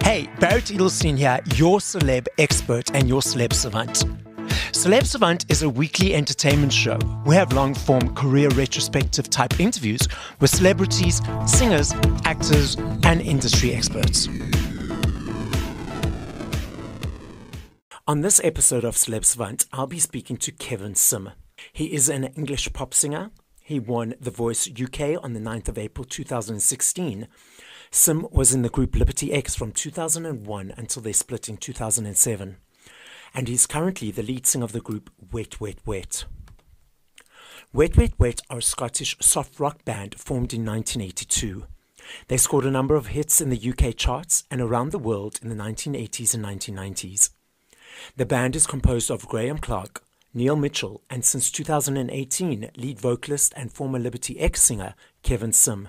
Hey, Barret Edelstein here, your celeb expert and your Celeb Savant. Celeb Savant is a weekly entertainment show. We have long-form career retrospective type interviews with celebrities, singers, actors, and industry experts. On this episode of Celeb Savant, I'll be speaking to Kevin Simm. He is an English pop singer. He won The Voice UK on the 9th of April 2016. Simm was in the group Liberty X from 2001 until they split in 2007. And he's currently the lead singer of the group Wet Wet Wet. Wet Wet Wet are a Scottish soft rock band formed in 1982. They scored a number of hits in the UK charts and around the world in the 1980s and 1990s. The band is composed of Graham Clark, Neil Mitchell, and since 2018, lead vocalist and former Liberty X singer Kevin Simm.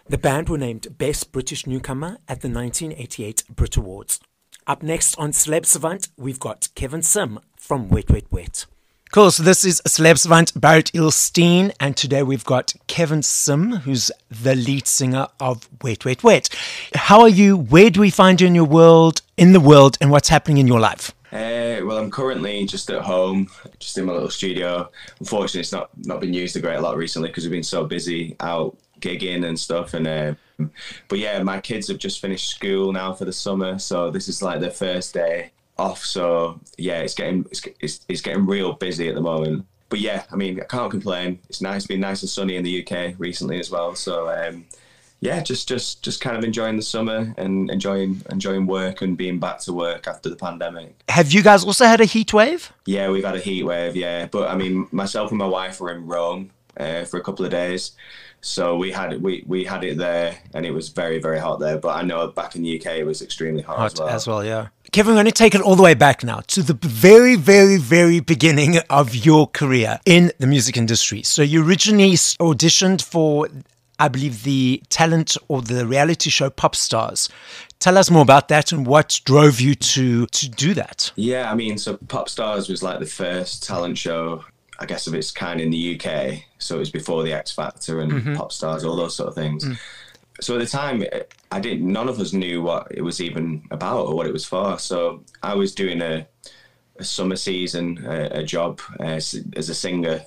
The band were named Best British Newcomer at the 1988 Brit Awards. Up next on Celeb Savant, we've got Kevin Simm from Wet Wet Wet. Cool, so this is Celeb Savant, Barret Edelstein, and today we've got Kevin Simm, who's the lead singer of Wet Wet Wet. How are you? Where do we find you in the world, and what's happening in your life? Well, I'm currently just at home, just in my little studio. Unfortunately, it's not been used a great lot recently because we've been so busy out gigging and stuff. But yeah, my kids have just finished school now for the summer, so this is like their first day off. So yeah, it's getting real busy at the moment. But yeah, I mean, I can't complain. It's been nice and sunny in the UK recently as well. So yeah, just kind of enjoying the summer and enjoying work and being back to work after the pandemic. Have you guys also had a heat wave? Yeah, we've had a heat wave, yeah. But I mean, myself and my wife were in Rome for a couple of days. So we had it there, and it was very, very hot there. But I know back in the UK it was extremely hot as well. Yeah. Kevin, we're going to take it all the way back now to the very, very, very beginning of your career in the music industry. So you originally auditioned for, I believe, the talent or the reality show Popstars. Tell us more about that and what drove you to do that. Yeah, I mean, so Popstars was like the first talent show, I guess, of its kind in the UK. So it was before the X Factor and Popstars, all those sort of things. So at the time, none of us knew what it was even about or what it was for. So I was doing a summer season, a job as a singer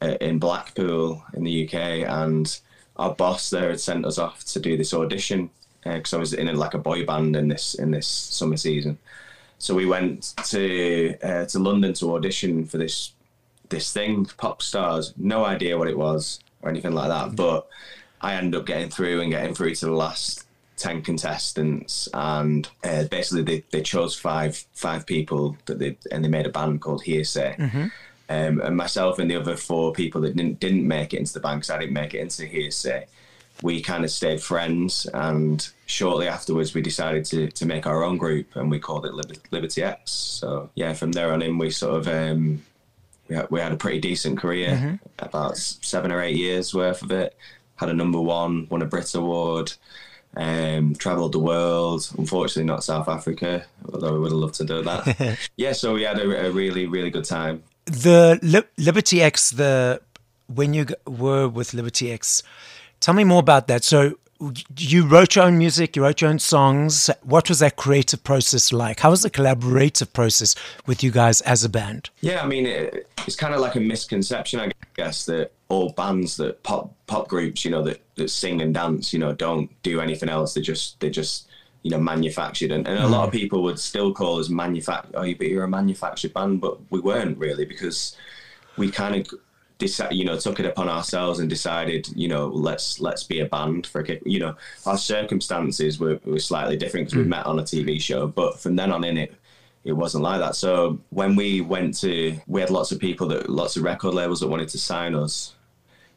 in Blackpool in the UK, and our boss there had sent us off to do this audition because I was in like a boy band in this summer season. So we went to London to audition for this thing, Popstars. No idea what it was or anything like that, but I ended up getting through to the last 10 contestants, and basically they chose five people and they made a band called Hearsay. And myself and the other 4 people that didn't make it into the band, because I didn't make it into Hearsay, we kind of stayed friends, and shortly afterwards we decided to make our own group, and we called it Liberty X. So yeah, from there on in we sort of we had a pretty decent career, about 7 or 8 years worth of it. Had a #1, won a Brit Award, travelled the world. Unfortunately not South Africa, although we would have loved to do that. Yeah, so we had a really, really good time. The Liberty X, when you were with Liberty X, tell me more about that. So you wrote your own music, you wrote your own songs. What was that creative process like? How was the collaborative process with you guys as a band? Yeah, I mean, it's kind of like a misconception, I guess, that all bands, that pop groups, that sing and dance, don't do anything else. They just manufactured, and a lot of people would still call us manufactured. Oh, but you're a manufactured band, but we weren't really, because we kind of took it upon ourselves and decided, let's be a band for a kick. Our circumstances were slightly different because we met on a TV show, but from then on in it wasn't like that. So when we had lots of lots of record labels that wanted to sign us,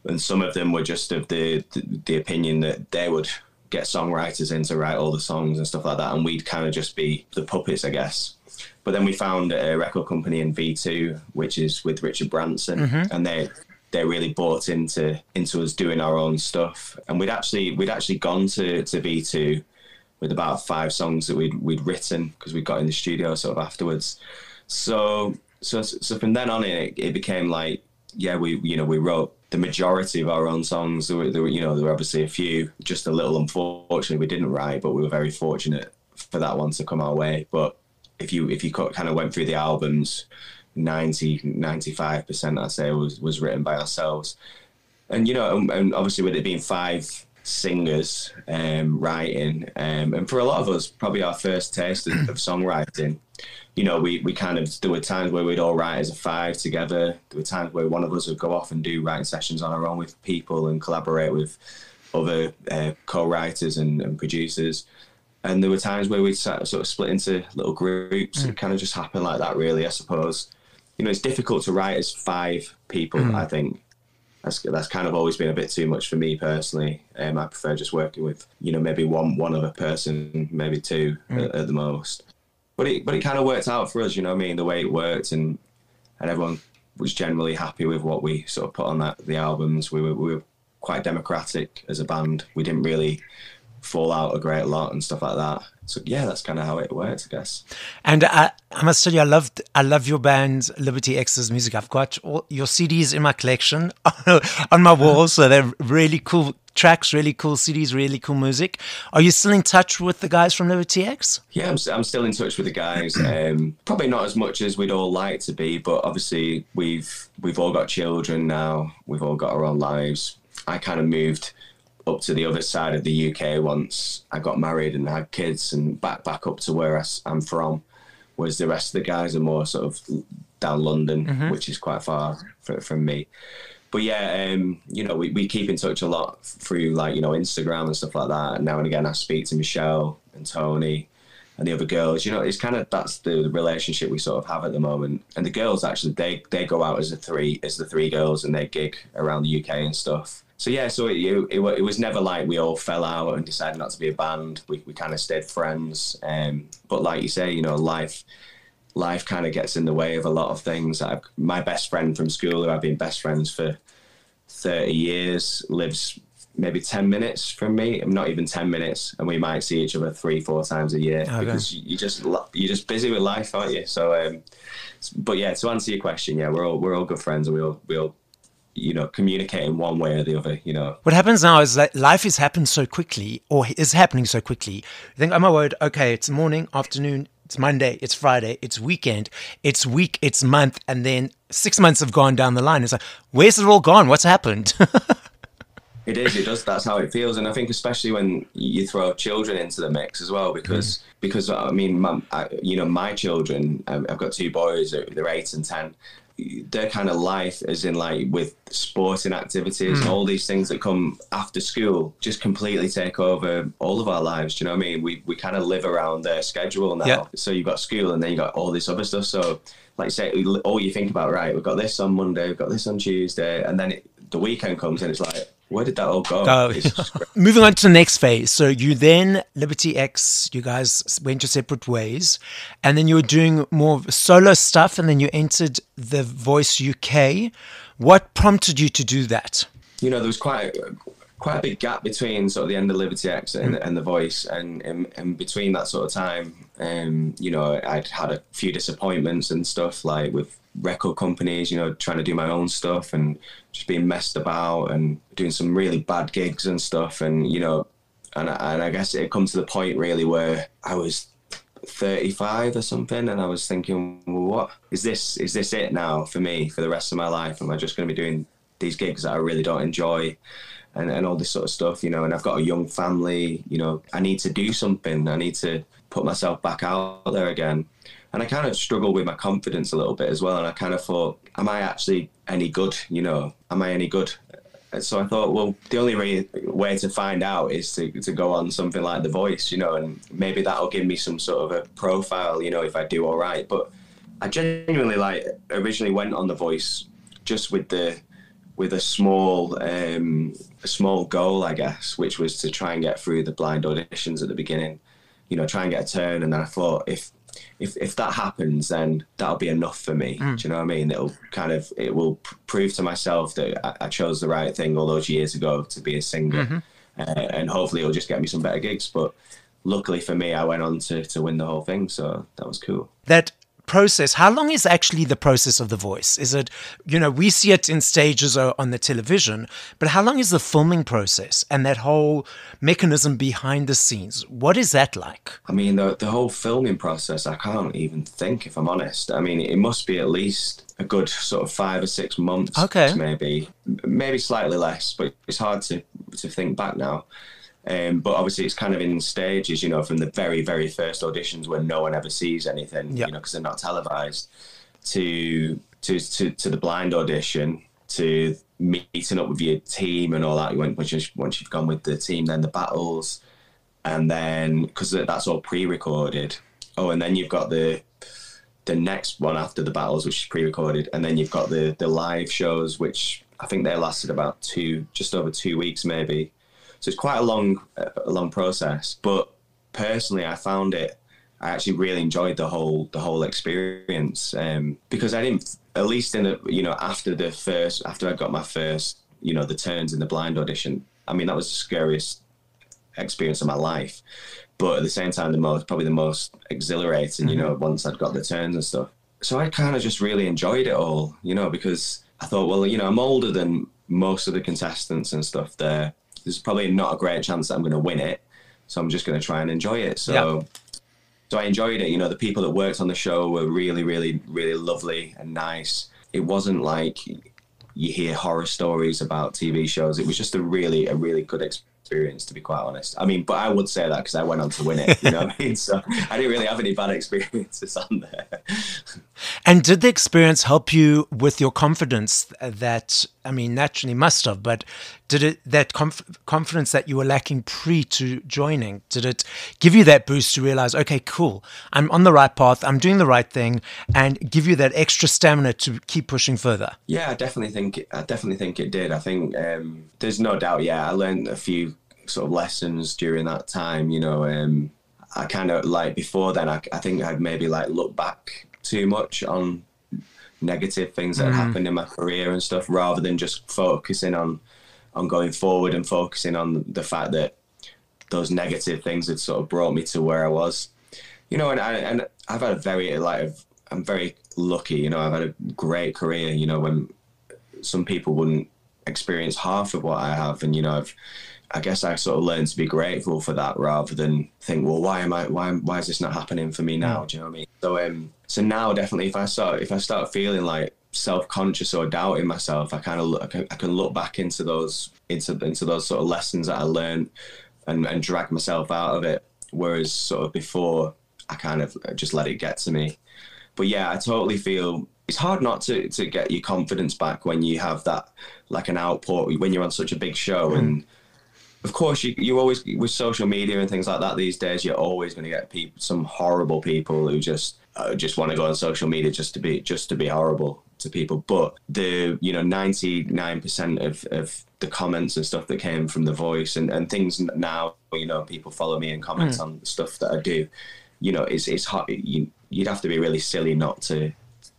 and some of them were just of the opinion that they would get songwriters in to write all the songs and stuff like that, and we'd kind of just be the puppets, I guess. But then we found a record company in V2, which is with Richard Branson, and they really bought into us doing our own stuff. And we'd actually gone to V2 with about 5 songs that we'd written, because we got in the studio sort of afterwards. So from then on in, it became like yeah, we wrote the majority of our own songs. There were obviously a few, just a little unfortunately we didn't write, but we were very fortunate for that one to come our way. But if you kind of went through the albums, 95% I'd say was written by ourselves. And and obviously with it being 5 singers writing, and for a lot of us probably our first taste of songwriting, we kind of, there were times where we'd all write as a 5 together. There were times where one of us would go off and do writing sessions on our own with people and collaborate with other co-writers and producers. And there were times where we'd sort of split into little groups. It kind of just happened like that, really, I suppose. It's difficult to write as 5 people, I think. That's kind of always been a bit too much for me personally. I prefer just working with, maybe one other person, maybe 2 at the most. But it kind of worked out for us, the way it worked, and everyone was generally happy with what we sort of put on the albums. We were quite democratic as a band. We didn't really fall out a great lot and stuff like that. So yeah, that's kind of how it works, I guess. And I must tell you, I love your band Liberty X's music. I've got all your CDs in my collection on my wall, so they're really cool tracks, really cool CDs, really cool music. Are you still in touch with the guys from Liberty X? Yeah, I'm still in touch with the guys. Probably not as much as we'd all like to be, but obviously we've all got children now. We've all got our own lives. I kind of moved up to the other side of the UK once I got married and had kids, and back up to where I'm from, whereas the rest of the guys are more sort of down London, which is quite far from me. But yeah, we keep in touch a lot through Instagram and stuff like that. And now and again I speak to Michelle and Tony and the other girls. It's kind of, that's the relationship we sort of have at the moment. And the girls actually, they go out as the 3 girls, and they gig around the UK and stuff. So yeah, so it was never like we all fell out and decided not to be a band. We kind of stayed friends. But like you say, life kind of gets in the way of a lot of things. My best friend from school, who I've been best friends for 30 years, lives maybe 10 minutes from me. Not even 10 minutes, and we might see each other 3-4 times a year. Okay. Because you're just busy with life, aren't you? So, but yeah, to answer your question, yeah, we're all good friends, and we all communicate in one way or the other. What happens now is that life is happening so quickly, or is happening so quickly. You think, oh my word, okay, it's morning, afternoon, it's Monday, it's Friday, it's weekend, it's week, it's month, and then 6 months have gone down the line. It's like, where's it all gone? What's happened? It does. That's how it feels. And I think especially when you throw children into the mix as well, because I mean, my children, I've got 2 boys, they're 8 and 10. Their kind of life, as in with sporting activities and all these things that come after school, just completely take over all of our lives. Do you know what I mean? We kind of live around their schedule now. Yeah. So you've got school, and then you got all this other stuff. So like you say, all you think about, right, we've got this on Monday, we've got this on Tuesday, and then the weekend comes and it's like, where did that all go? Moving on to the next phase. So you then, Liberty X, you guys went your separate ways, and then you were doing more solo stuff, and then you entered The Voice UK. What prompted you to do that? There was quite a big gap between sort of the end of Liberty X and The Voice, and between that sort of time, I'd had a few disappointments and stuff, like with record companies, trying to do my own stuff and just being messed about and doing some really bad gigs and stuff. And, and I guess it come to the point really where I was 35 or something, and I was thinking, well, what is this it now for me for the rest of my life? Am I just going to be doing these gigs that I really don't enjoy and all this sort of stuff, and I've got a young family, I need to do something. I need to put myself back out there again. And I kind of struggled with my confidence a little bit as well. And I kind of thought, am I actually any good? Am I any good? And so I thought, well, the only way to find out is to go on something like The Voice, and maybe that'll give me some sort of a profile, if I do all right. But I genuinely originally went on The Voice just with a small goal, I guess, which was to try and get through the blind auditions at the beginning, try and get a turn. And then I thought, if that happens, then that'll be enough for me. Do you know what I mean? It will prove to myself that I chose the right thing all those years ago to be a singer, and hopefully it'll just get me some better gigs. But luckily for me, I went on to win the whole thing, so that was cool. That process, how long is actually the process of The Voice? Is it, we see it in stages on the television, but how long is the filming process and that whole mechanism behind the scenes? What is that like? I mean, the whole filming process, I can't even think, if I'm honest. I mean, it must be at least a good sort of 5 or 6 months, maybe slightly less, but it's hard to think back now. But obviously it's kind of in stages, from the very, very first auditions when no one ever sees anything, because they're not televised, to the blind audition, to meeting up with your team and all that. Once you've gone with the team, then the battles, and then, because that's all pre-recorded. Oh, and then you've got the next one after the battles, which is pre-recorded, and then you've got the live shows, which I think they lasted about just over 2 weeks maybe. So it's quite a long process. But personally, I actually really enjoyed the whole experience, because I didn't, at least after I got my first, the turns in the blind audition. I mean, that was the scariest experience of my life, but at the same time, probably the most exhilarating. Once I'd got the turns and stuff. So I kind of just really enjoyed it all, because I thought, well, I'm older than most of the contestants and stuff there. There's probably not a great chance that I'm going to win it, so I'm just going to try and enjoy it. So I enjoyed it. The people that worked on the show were really, really, really lovely and nice. It wasn't like you hear horror stories about TV shows. It was just a really good experience, to be quite honest. I mean, but I would say that because I went on to win it, you know what I mean? So I didn't really have any bad experiences on there. And did the experience help you with your confidence that, I mean, naturally must have, but did it, that confidence that you were lacking pre to joining, did it give you that boost to realize, okay, cool, I'm on the right path, I'm doing the right thing, and give you that extra stamina to keep pushing further? Yeah, I definitely think it did. I think there's no doubt. Yeah, I learned a few sort of lessons during that time. I kind of like before then. I think I'd maybe like look back too much on negative things that had happened in my career and stuff, rather than just focusing on going forward and focusing on the fact that those negative things had sort of brought me to where I was. And I've had I'm very lucky. I've had a great career. When some people wouldn't experience half of what I have, and I guess I sort of learned to be grateful for that, rather than think, well, why is this not happening for me now? Do you know what I mean? So now definitely, if I start feeling like self-conscious or doubting myself, I can look back into those sort of lessons that I learned and drag myself out of it. Whereas sort of before, I kind of just let it get to me. But yeah, I totally feel it's hard not to get your confidence back when you have that, like an output, when you're on such a big show. And of course, you always, with social media and things like that these days, you're always going to get some horrible people who just want to go on social media just to be horrible to people. But the 99% of the comments and stuff that came from The Voice and things now, people follow me and comment on the stuff that I do. It's hard. You'd have to be really silly not to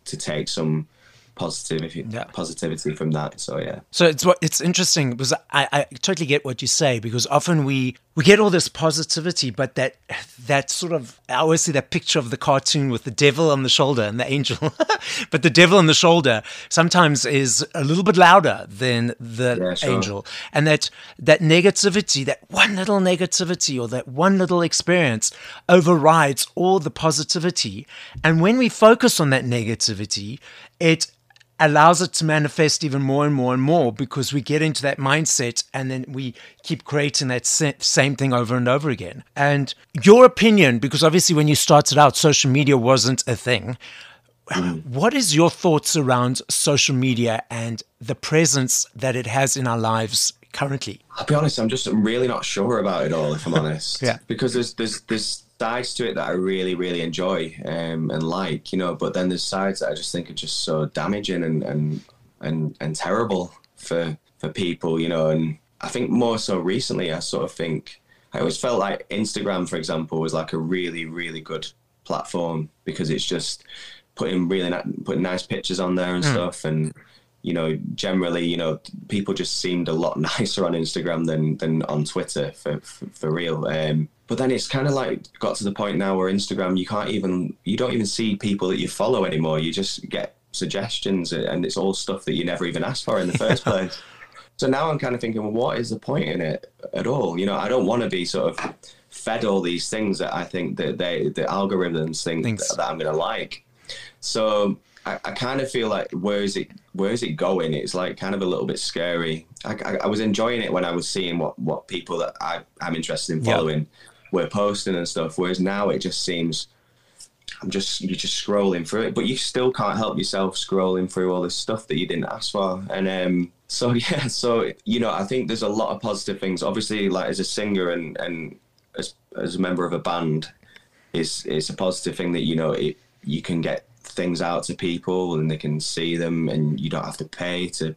take some positivity from that. So yeah. So it's interesting because I totally get what you say, because often we get all this positivity, but that sort of, I always see that picture of the cartoon with the devil on the shoulder and the angel, but the devil on the shoulder sometimes is a little bit louder than the angel, and that negativity, that one little negativity or that one little experience overrides all the positivity. And when we focus on that negativity, it allows it to manifest even more and more and more, because we get into that mindset and then we keep creating that same thing over and over again. And your opinion, because obviously when you started out, social media wasn't a thing. What is your thoughts around social media and the presence that it has in our lives currently? I'll be honest, I'm really not sure about it all, if I'm honest. Yeah. Because there's sides to it that I really, really enjoy and like, but then there's sides that I just think are just so damaging and terrible for people, and I think more so recently, I always felt like Instagram, for example, was like a really, really good platform, because it's just putting nice pictures on there and stuff, and generally, people just seemed a lot nicer on Instagram than on Twitter, for real. But then it's kind of like got to the point now where Instagram, you don't even see people that you follow anymore. You just get suggestions, and it's all stuff that you never even asked for in the first place. So now I'm kind of thinking, well, what is the point in it at all? You know, I don't want to be sort of fed all these things that I think that the algorithms think that I'm going to like. So I kind of feel like, where is it going? It's like kind of a little bit scary. I was enjoying it when I was seeing what people that I'm interested in following were posting and stuff. Whereas now it just seems you're just scrolling through it, but you still can't help yourself scrolling through all this stuff that you didn't ask for. And so you know, I think there's a lot of positive things. Obviously, like as a singer and as a member of a band, it's a positive thing that, you know, you can get things out to people and they can see them, and you don't have to pay to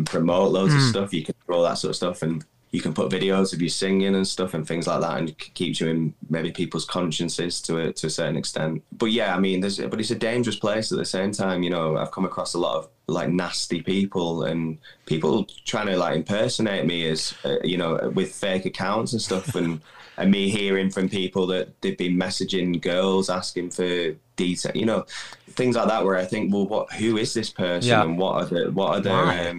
promote loads of stuff. You can do all that sort of stuff, and you can put videos of you singing and stuff and things like that, and it keeps you in maybe people's consciences to a certain extent. But yeah, I mean, but it's a dangerous place at the same time. You know, I've come across a lot of like nasty people and people trying to like impersonate me as you know, with fake accounts and stuff, and me hearing from people that they've been messaging girls asking for detail, you know, things like that, where I think, well, who is this person, and what are their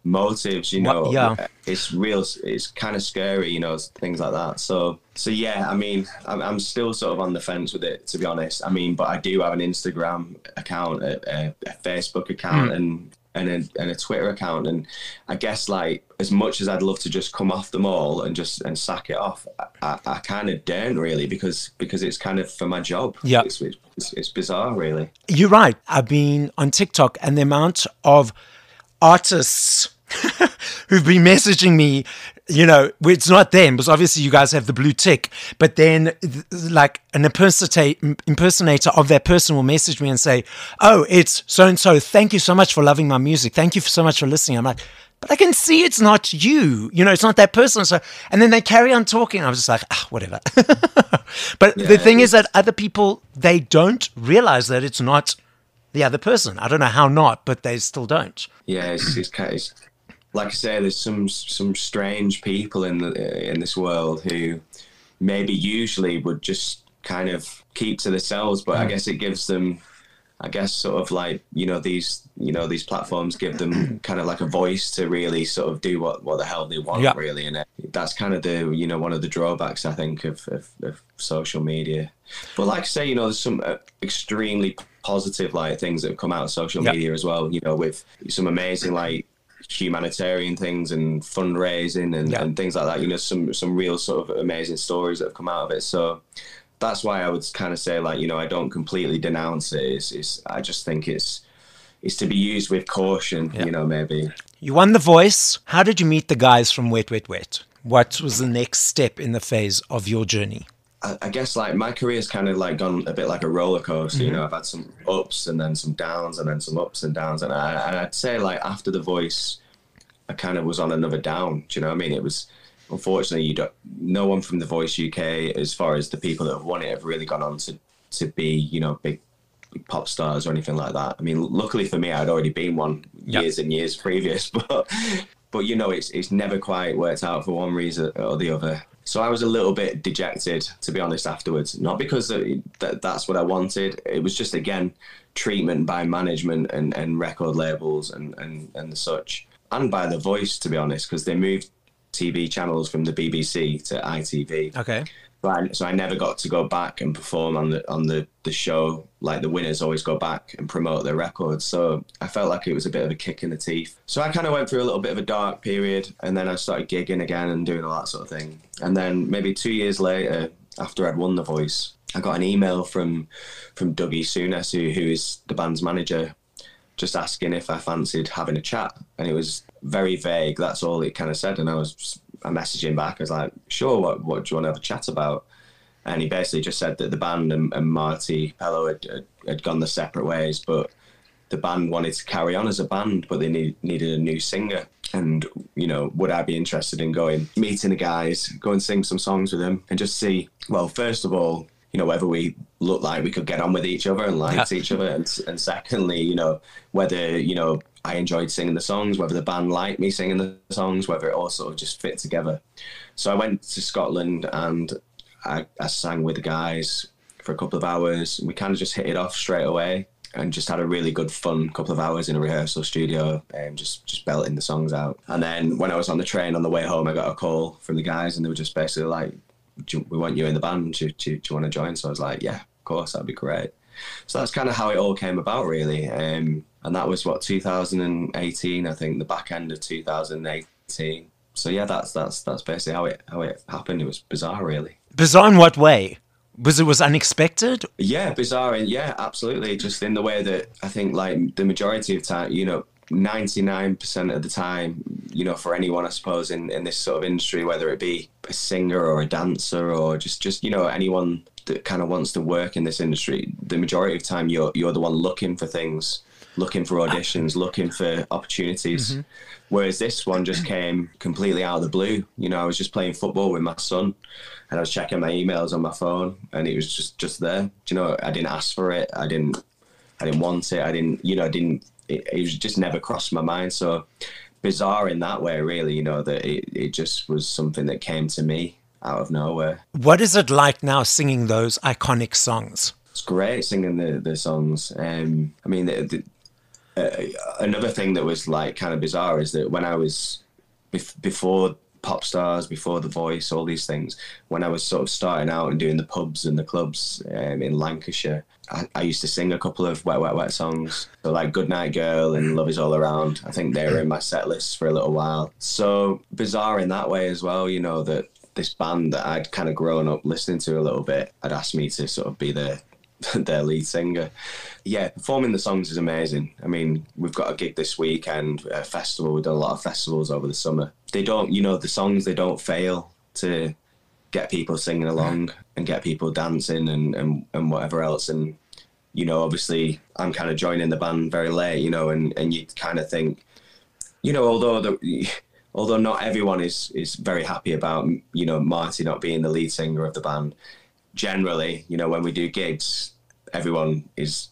motives, you know? It's kind of scary, you know, things like that. So yeah, I mean, I'm still sort of on the fence with it, to be honest. I mean, but I do have an Instagram account, a Facebook account, and a Twitter account, and I guess like as much as I'd love to just come off them all and sack it off, I kind of don't really, because it's kind of for my job. Yeah, it's bizarre, really. You're right. I've been on TikTok, and the amount of artists who've been messaging me, you know, it's not them, because obviously you guys have the blue tick, but then like an impersonator of that person will message me and say, oh, it's so-and-so, thank you so much for loving my music, thank you so much for listening. I'm like, but I can see it's not you, you know, it's not that person. So, and then they carry on talking. I was just like, whatever. But the thing is that other people, they don't realize that it's not the other person. I don't know how not, but they still don't. Yeah, it's like I say, there's some strange people in this world who maybe usually would just kind of keep to themselves, but I guess it gives them, I guess, sort of like, these platforms give them kind of like a voice to really sort of do what the hell they want, really. And that's kind of the, one of the drawbacks, I think, of social media. But like I say, there's some extremely positive like things that have come out of social media as well, with some amazing like humanitarian things and fundraising and things like that, some real sort of amazing stories that have come out of it. So that's why I would kind of say, like, I don't completely denounce it. I just think it's to be used with caution, maybe. You won The Voice. How did you meet the guys from Wet, Wet, Wet? What was the next step in the phase of your journey? I guess like my career's kind of like gone a bit like a roller coaster. I've had some ups and then some downs and then some ups and downs. And I'd say like after The Voice, I kind of was on another down. Do you know what I mean? It was, unfortunately, no one from The Voice UK, as far as the people that have won it, have really gone on to be, big pop stars or anything like that. I mean, luckily for me, I'd already been one years and years previous, but it's never quite worked out for one reason or the other. So I was a little bit dejected, to be honest, afterwards. Not because that's what I wanted. It was just, again, treatment by management and record labels and the such. And by The Voice, to be honest, because they moved TV channels from the BBC to ITV. Okay. So I never got to go back and perform on the show. Like the winners always go back and promote their records. So I felt like it was a bit of a kick in the teeth. So I kind of went through a little bit of a dark period, and then I started gigging again and doing all that sort of thing. And then maybe 2 years later, after I'd won The Voice, I got an email from Dougie Souness, who is the band's manager, just asking if I fancied having a chat. And it was very vague. That's all it kind of said. And I messaged him back. I was like, sure, what do you want to have a chat about? And he basically just said that the band and Marty Pello had gone their separate ways, but the band wanted to carry on as a band, but they needed a new singer. And, would I be interested in meeting the guys, go and sing some songs with them and just see, well, first of all, whether we looked like we could get on with each other and liked each other. And secondly, whether, I enjoyed singing the songs, whether the band liked me singing the songs, whether it all sort of just fit together. So I went to Scotland and I sang with the guys for a couple of hours. We kind of just hit it off straight away and just had a really good fun couple of hours in a rehearsal studio and just belting the songs out. And then when I was on the train on the way home, I got a call from the guys and they were just basically like, we want you in the band. Do you want to join? So I was like, yeah, of course, that'd be great. So that's kind of how it all came about, really. And that was, 2018, I think, the back end of 2018. So yeah, that's basically how it happened. It was bizarre, really. Bizarre in what way? Was unexpected? Yeah, bizarre. Yeah, absolutely. Just in the way that I think, like, the majority of time, 99% of the time, for anyone, I suppose, in this sort of industry, whether it be a singer or a dancer or just anyone that kind of wants to work in this industry, the majority of the time you're the one looking for things, looking for auditions, looking for opportunities. Mm-hmm. Whereas this one just came completely out of the blue. I was just playing football with my son and I was checking my emails on my phone and it was just there. I didn't ask for it. I didn't want it. It was just never crossed my mind. So bizarre in that way, really, that it just was something that came to me out of nowhere. What is it like now singing those iconic songs? It's great singing the songs. Another thing that was like kind of bizarre is that when I was before Popstars, before The Voice, all these things, when I was sort of starting out and doing the pubs and the clubs in Lancashire, I used to sing a couple of Wet, Wet, Wet songs. So like Goodnight Girl and Love Is All Around. I think they were in my set list for a little while. So bizarre in that way as well, that this band that I'd kind of grown up listening to a little bit had asked me to sort of be their lead singer. Yeah, performing the songs is amazing. I mean, we've got a gig this weekend, a festival. We've done a lot of festivals over the summer. They don't, the songs, they don't fail to get people singing along and get people dancing and whatever else. And, obviously I'm kind of joining the band very late, and you kind of think, although not everyone is very happy about, Marty not being the lead singer of the band, generally, when we do gigs, everyone is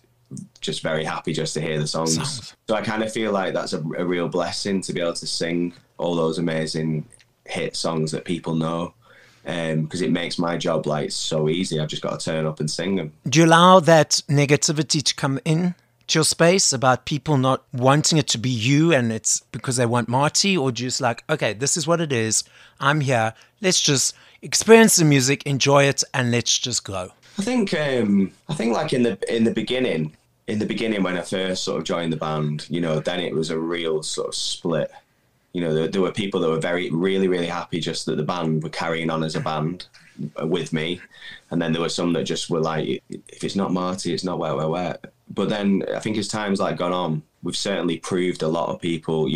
just very happy just to hear the songs. So I kind of feel like that's a real blessing to be able to sing all those amazing hit songs that people know, because it makes my job like so easy. I've just got to turn up and sing them. Do you allow that negativity to come in to your space about people not wanting it to be you and it's because they want Marty, or just like, okay, this is what it is, I'm here, let's just experience the music, enjoy it, and let's just go? I think like in the beginning when I first sort of joined the band, then it was a real sort of split. There were people that were really, really happy just that the band were carrying on as a band with me. And then there were some that just were like, if it's not Marty, it's not Wet, Wet, Wet. But then I think as time's like gone on, we've certainly proved a lot of people,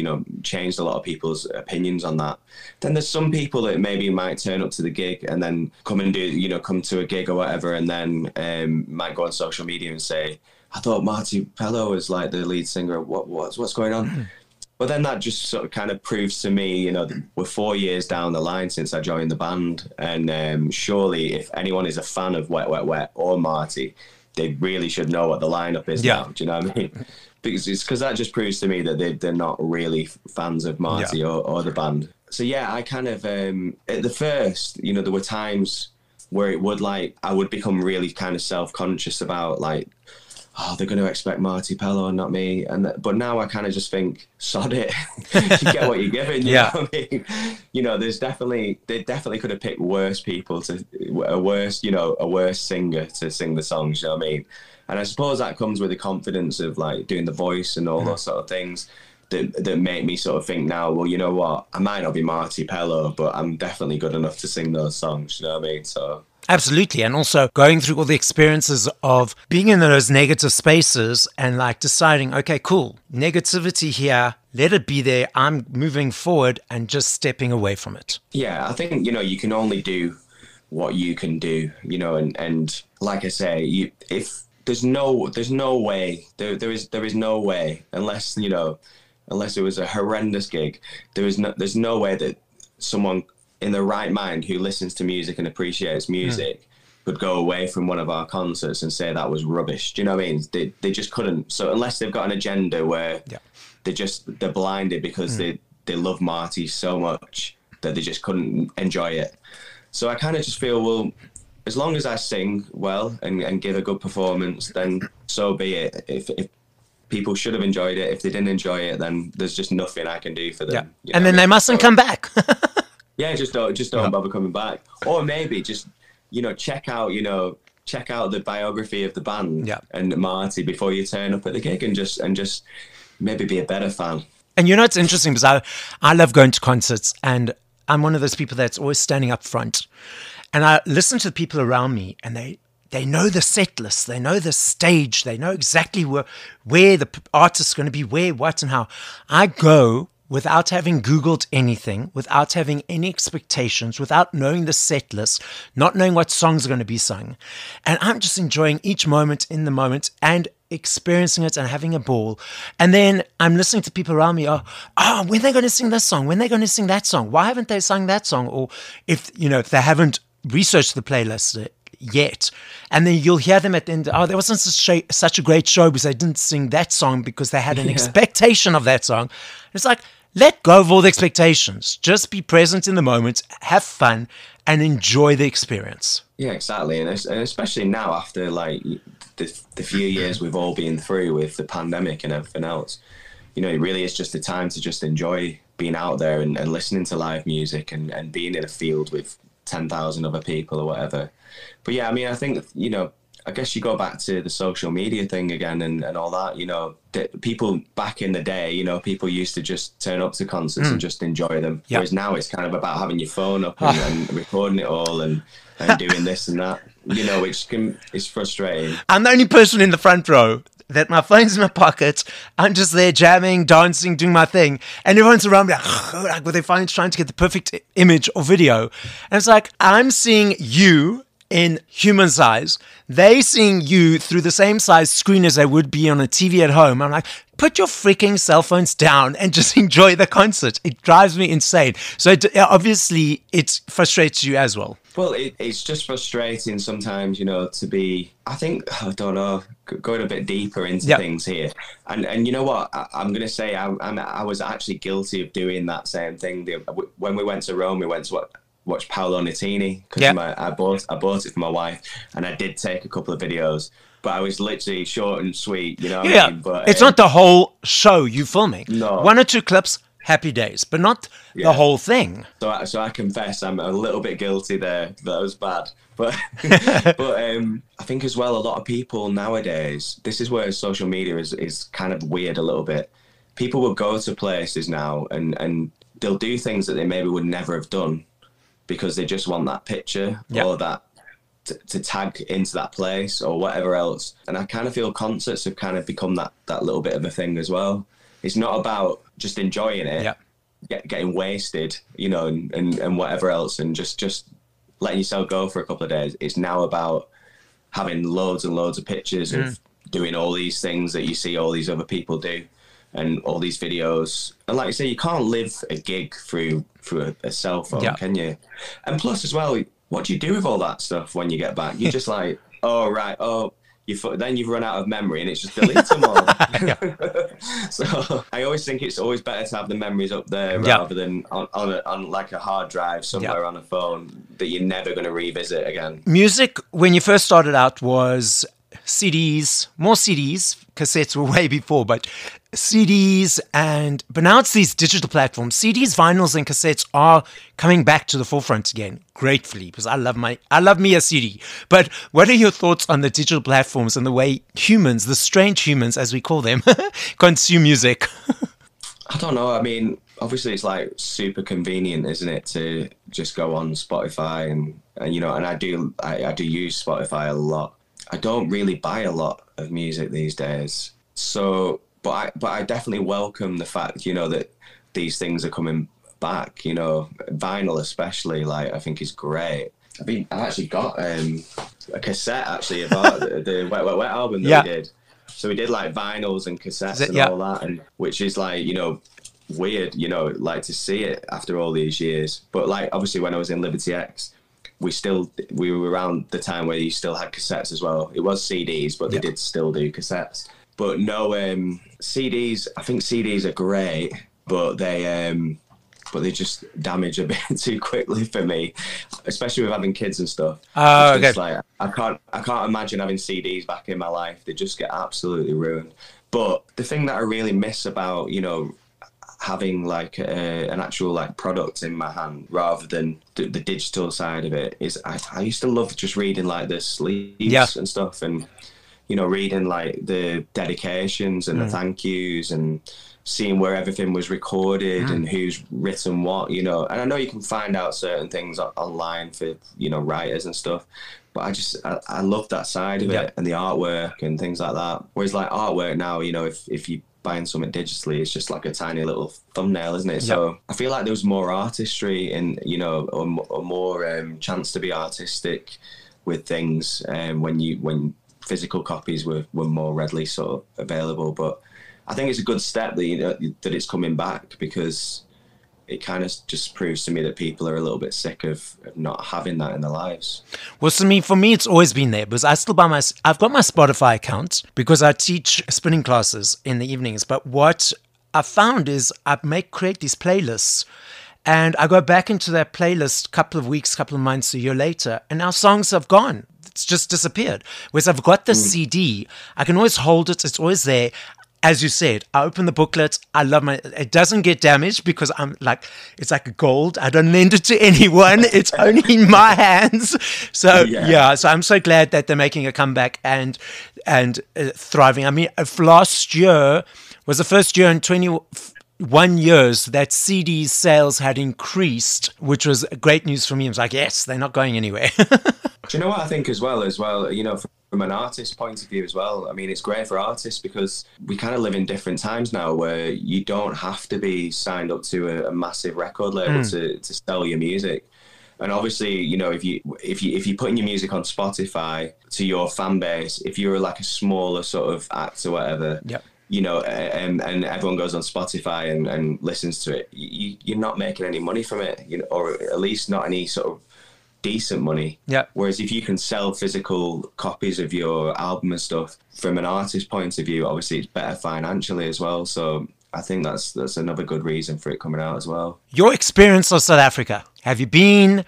changed a lot of people's opinions on that. Then there's some people that maybe might turn up to the gig and then come and do, come to a gig or whatever, and then might go on social media and say, I thought Marty Pello was like the lead singer. What's going on? But then that just sort of kind of proves to me, we're 4 years down the line since I joined the band. And surely if anyone is a fan of Wet, Wet, Wet or Marty, they really should know what the lineup is now. Do you know what I mean? Because that just proves to me that they're not really fans of Marty or the band. So yeah, I kind of, at the first, there were times where I would become really kind of self-conscious about like, oh, they're going to expect Marty Pello and not me. But now I kind of just think, sod it. You get what you're given. You know what I mean? They definitely could have picked worse people a worse singer to sing the songs. You know what I mean? And I suppose that comes with the confidence of like doing The Voice and all those sort of things that make me sort of think now, well, you know what? I might not be Marty Pello, but I'm definitely good enough to sing those songs. You know what I mean? So. Absolutely. And also going through all the experiences of being in those negative spaces and like deciding, okay, cool, negativity here, let it be there. I'm moving forward and just stepping away from it. Yeah, I think, you can only do what you can do, and like I say, if there's no way, there is no way, unless it was a horrendous gig, there's no way that someone in the right mind who listens to music and appreciates music could go away from one of our concerts and say that was rubbish. Do you know what I mean? They just couldn't. So unless they've got an agenda where they're blinded because they love Marty so much that they just couldn't enjoy it. So I kind of just feel, well, as long as I sing well and give a good performance, then so be it. If people should have enjoyed it, if they didn't enjoy it, then there's just nothing I can do for them. Yeah. You And know then they mustn't come back. Yeah, just don't bother coming back. Or maybe just, check out the biography of the band and Marty before you turn up at the gig, and just maybe be a better fan. And it's interesting because I love going to concerts, and I'm one of those people that's always standing up front. And I listen to the people around me, and they know the set list, they know the stage, they know exactly where the artist's going to be, where, what, and how. I go without having Googled anything, without having any expectations, without knowing the set list, not knowing what songs are going to be sung. And I'm just enjoying each moment in the moment and experiencing it and having a ball. And then I'm listening to people around me, when are they going to sing this song? When are they going to sing that song? Why haven't they sung that song? Or if they haven't researched the playlist yet. And then you'll hear them at the end, there wasn't such a great show because they didn't sing that song because they had an expectation of that song. It's like, let go of all the expectations. Just be present in the moment, have fun, and enjoy the experience. Yeah, exactly. And especially now after like the few years we've all been through with the pandemic and everything else, it really is just a time to just enjoy being out there and listening to live music and being in a field with 10,000 other people or whatever. But yeah, I mean, I think, I guess you go back to the social media thing again and all that, people back in the day, people used to just turn up to concerts and just enjoy them. Yep. Whereas now it's kind of about having your phone up and recording it all and doing this and that, which is frustrating. I'm the only person in the front row that my phone's in my pocket. I'm just there jamming, dancing, doing my thing. And everyone's around me like with their phones trying to get the perfect image or video. And it's like, I'm seeing you in human size. They seeing you through the same size screen as they would be on a TV at home. I'm like, put your freaking cell phones down and just enjoy the concert. It drives me insane. So obviously it frustrates you as well. Well, it's just frustrating sometimes, to be, I don't know, going a bit deeper into things here. And you know what? I'm going to say I was actually guilty of doing that same thing. When we went to Rome, we went to watch Paolo Nutini because I bought it for my wife, and I did take a couple of videos, but I was literally short and sweet, what I mean? But it's not the whole show you filming. No. 1 or 2 clips, happy days, but not the whole thing. So I confess I'm a little bit guilty there. That was bad. But I think as well, a lot of people nowadays, this is where social media is kind of weird a little bit. People will go to places now and they'll do things that they maybe would never have done, because they just want that picture or that to tag into that place or whatever else. And I kind of feel concerts have kind of become that little bit of a thing as well. It's not about just enjoying it, getting wasted, and whatever else, and just letting yourself go for a couple of days. It's now about having loads and loads of pictures of doing all these things that you see all these other people do, and all these videos. And like I say, you can't live a gig through a cell phone, can you? And plus as well, what do you do with all that stuff when you get back? You're just like, then you've run out of memory and it's just delete them all. So I always think it's always better to have the memories up there rather than on like a hard drive somewhere on a phone that you're never going to revisit again. Music, when you first started out, was CDs, more CDs. Cassettes were way before, but CDs, but now it's these digital platforms. CDs, vinyls, and cassettes are coming back to the forefront again, gratefully, because I love me a CD. But what are your thoughts on the digital platforms and the way humans, the strange humans as we call them, consume music? I don't know. I mean, obviously it's like super convenient, isn't it, to just go on Spotify and I do use Spotify a lot. I don't really buy a lot of music these days. So, but I definitely welcome the fact, that these things are coming back, vinyl especially, like, I think is great. I've actually got a cassette actually about the Wet Wet Wet album that we did. So we did like vinyls and cassettes and all that, and which is like, weird, like to see it after all these years. But like, obviously when I was in Liberty X, we were around the time where you still had cassettes as well. It was CDs, but they did still do cassettes. But no, CDs. I think CDs are great, but they just damage a bit too quickly for me, especially with having kids and stuff. Oh, okay. Like I can't imagine having CDs back in my life. They just get absolutely ruined. But the thing that I really miss about, you know, having like an actual like product in my hand rather than the digital side of it is I used to love just reading like the sleeves and stuff, and you know, reading like the dedications and the thank yous and seeing where everything was recorded and who's written what, you know. And I know you can find out certain things online for, you know, writers and stuff, but I love that side of it, and the artwork and things like that. Whereas like artwork now, you know, if you buying something digitally, it's just like a tiny little thumbnail, isn't it? So I feel like there was more artistry and, you know, or more chance to be artistic with things when physical copies were more readily sort of available. But I think it's a good step that, you know, that it's coming back, because it kind of just proves to me that people are a little bit sick of not having that in their lives. Well, for me, it's always been there, because I've got my Spotify account because I teach spinning classes in the evenings. But what I found is I create these playlists, and I go back into that playlist a couple of weeks, couple of months, a year later, and our songs have gone. It's just disappeared. Whereas I've got the CD, I can always hold it. It's always there. As you said, I open the booklet. I love it doesn't get damaged because it's like gold. I don't lend it to anyone. It's only in my hands. So so I'm so glad that they're making a comeback and thriving. I mean, if last year was the first year in 21 years that CD sales had increased, which was great news for me. I was like, yes, they're not going anywhere. Do you know what I think as well, you know, from an artist point of view as well, I mean, it's great for artists because we kind of live in different times now where you don't have to be signed up to a massive record label to sell your music. And obviously, you know, if you're putting your music on Spotify to your fan base, if you're like a smaller sort of act or whatever, you know, and everyone goes on Spotify and listens to it, you're not making any money from it, you know, or at least not any sort of decent money. Whereas if you can sell physical copies of your album and stuff, from an artist point of view, obviously it's better financially as well. So I think that's another good reason for it coming out as well. Your experience of South Africa, have you been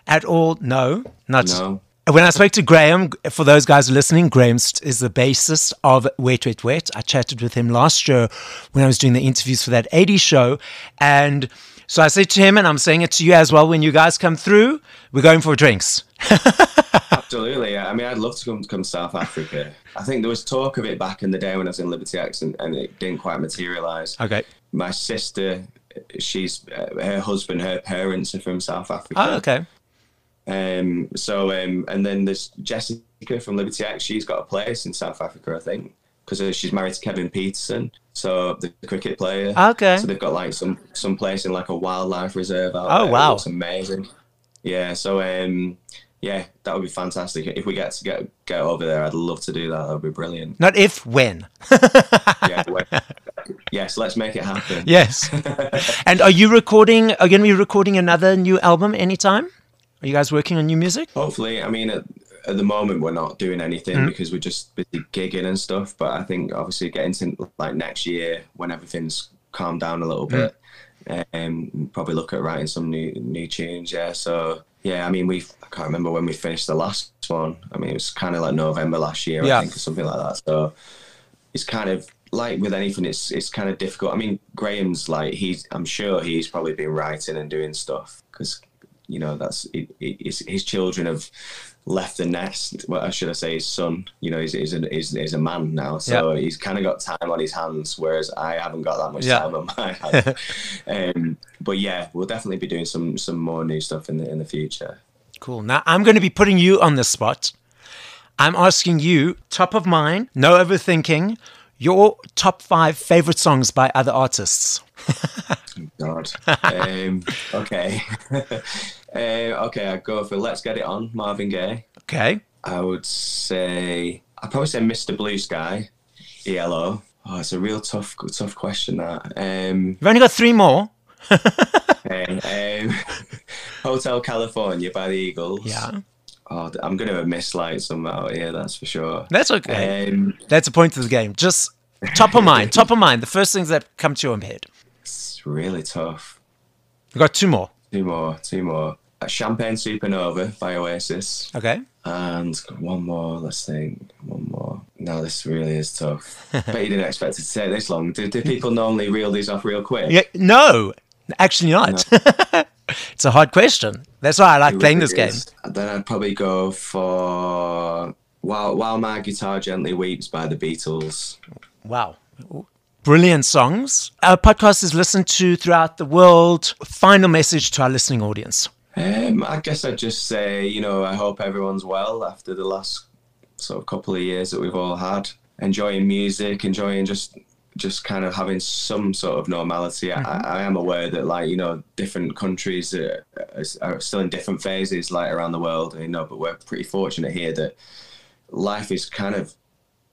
at all? No. When I spoke to Graham, for those guys listening, Graham is the bassist of Wet Wet Wet. I chatted with him last year when I was doing the interviews for that 80s show, and so I said to him, and I'm saying it to you as well, when you guys come through, we're going for drinks. Absolutely. Yeah. I mean, I'd love to come to South Africa. I think there was talk of it back in the day when I was in Liberty X, and it didn't quite materialise. Okay. My sister, her husband, her parents are from South Africa. Oh, okay. And then there's Jessica from Liberty X. She's got a place in South Africa, I think, because she's married to Kevin Peterson, so the cricket player. Okay. So they've got like some place in like a wildlife reserve out there. Wow. It's amazing. Yeah. So that would be fantastic. If we get over there, I'd love to do that. That would be brilliant. Not if, when. When. Yes, let's make it happen. Yes. And are you going to be recording another new album anytime? Are you guys working on new music? Hopefully. I mean, at the moment, we're not doing anything because we're just busy gigging and stuff. But I think obviously getting to like next year when everything's calmed down a little bit, probably look at writing some new tunes. Yeah. So yeah, I mean, I can't remember when we finished the last one. I mean, it was kind of like November last year, I think, or something like that. So it's kind of like with anything, it's kind of difficult. I mean, Graham's like I'm sure he's probably been writing and doing stuff because, you know, his children have left the nest. Well, should I say his son? You know, he's a man now, so he's kind of got time on his hands, whereas I haven't got that much time on my hands. But yeah, we'll definitely be doing some more new stuff in the future. Cool. Now I'm going to be putting you on the spot. I'm asking you, top of mind, no overthinking, your top 5 favorite songs by other artists. God. Okay. Okay, I'd go for Let's Get It On, Marvin Gaye. Okay. I'd probably say Mr. Blue Sky, ELO. Oh, it's a real tough question, that. You've only got 3 more. Hotel California by the Eagles. Yeah. Oh, I'm going to miss like some out here, that's for sure. That's okay. That's the point of the game. Just Top of mind. The first things that come to your head. It's really tough. We've got two more. Two more. Champagne Supernova by Oasis. Okay. And one more, let's think. One more. No, this really is tough. Bet you didn't expect it to take this long. Do people normally reel these off real quick? Yeah, no, actually not. No. It's a hard question. That's why I like playing this game. Then I'd probably go for While My Guitar Gently Weeps by the Beatles. Wow. Brilliant songs. Our podcast is listened to throughout the world. Final message to our listening audience. I guess I'd just say, I hope everyone's well after the last sort of couple of years that we've all had. Enjoying music, enjoying just kind of having some sort of normality. I am aware that, different countries are still in different phases, around the world, but we're pretty fortunate here that life is kind of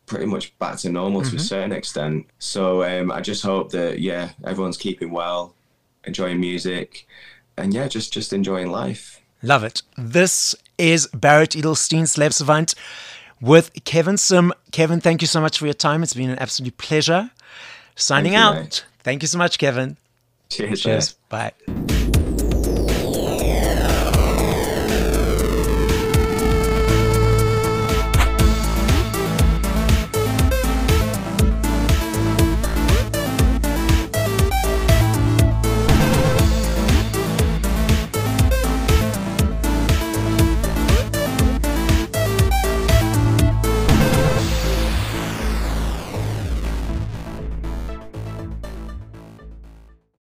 pretty much back to normal to a certain extent. So I just hope that, everyone's keeping well, enjoying music, and just enjoying life. Love it. This is Barret Edelstein, Celeb Savant, with Kevin Simm. Kevin, thank you so much for your time. It's been an absolute pleasure. Signing out. Mate. Thank you so much, Kevin. Cheers. Bye.